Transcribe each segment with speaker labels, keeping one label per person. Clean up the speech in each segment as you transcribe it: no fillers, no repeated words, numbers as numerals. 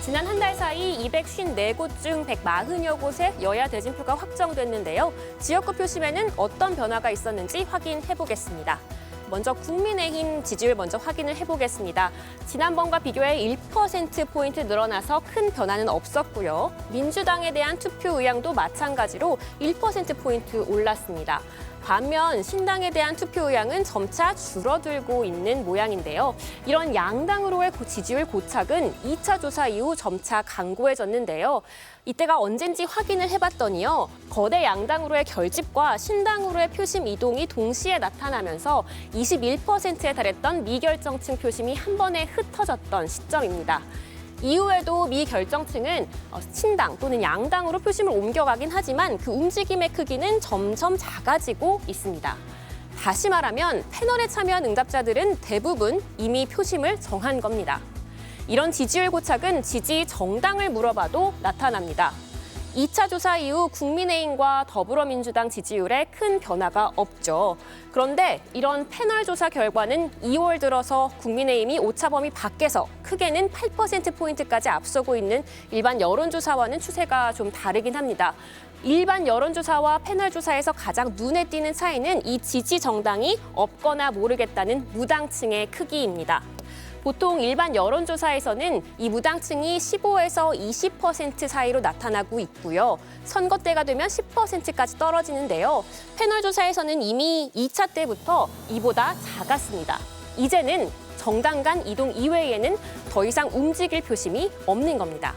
Speaker 1: 지난 한 달 사이 254곳 중 140여 곳에 여야 대진표가 확정됐는데요. 지역구 표심에는 어떤 변화가 있었는지 확인해 보겠습니다. 먼저 국민의힘 지지율 먼저 확인을 해보겠습니다. 지난번과 비교해 1%포인트 늘어나서 큰 변화는 없었고요. 민주당에 대한 투표 의향도 마찬가지로 1%포인트 올랐습니다. 반면 신당에 대한 투표 의향은 점차 줄어들고 있는 모양인데요. 이런 양당으로의 지지율 고착은 2차 조사 이후 점차 강고해졌는데요. 이때가 언젠지 확인을 해봤더니요. 거대 양당으로의 결집과 신당으로의 표심 이동이 동시에 나타나면서 21%에 달했던 미결정층 표심이 한 번에 흩어졌던 시점입니다. 이후에도 미결정층은 신당 또는 양당으로 표심을 옮겨가긴 하지만 그 움직임의 크기는 점점 작아지고 있습니다. 다시 말하면 패널에 참여한 응답자들은 대부분 이미 표심을 정한 겁니다. 이런 지지율 고착은 지지 정당을 물어봐도 나타납니다. 2차 조사 이후 국민의힘과 더불어민주당 지지율에 큰 변화가 없죠. 그런데 이런 패널 조사 결과는 2월 들어서 국민의힘이 오차 범위 밖에서 크게는 8%포인트까지 앞서고 있는 일반 여론조사와는 추세가 좀 다르긴 합니다. 일반 여론조사와 패널조사에서 가장 눈에 띄는 차이는 이 지지 정당이 없거나 모르겠다는 무당층의 크기입니다. 보통 일반 여론조사에서는 이 무당층이 15에서 20% 사이로 나타나고 있고요. 선거 때가 되면 10%까지 떨어지는데요. 패널 조사에서는 이미 2차 때부터 이보다 작았습니다. 이제는 정당 간 이동 이외에는 더 이상 움직일 표심이 없는 겁니다.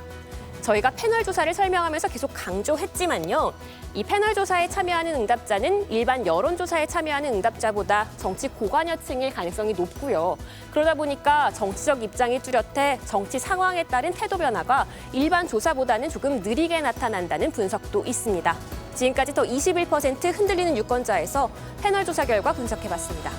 Speaker 1: 저희가 패널 조사를 설명하면서 계속 강조했지만요. 이 패널 조사에 참여하는 응답자는 일반 여론조사에 참여하는 응답자보다 정치 고관여층일 가능성이 높고요. 그러다 보니까 정치적 입장이 뚜렷해 정치 상황에 따른 태도 변화가 일반 조사보다는 조금 느리게 나타난다는 분석도 있습니다. 지금까지 더 21% 흔들리는 유권자에서 패널 조사 결과 분석해봤습니다.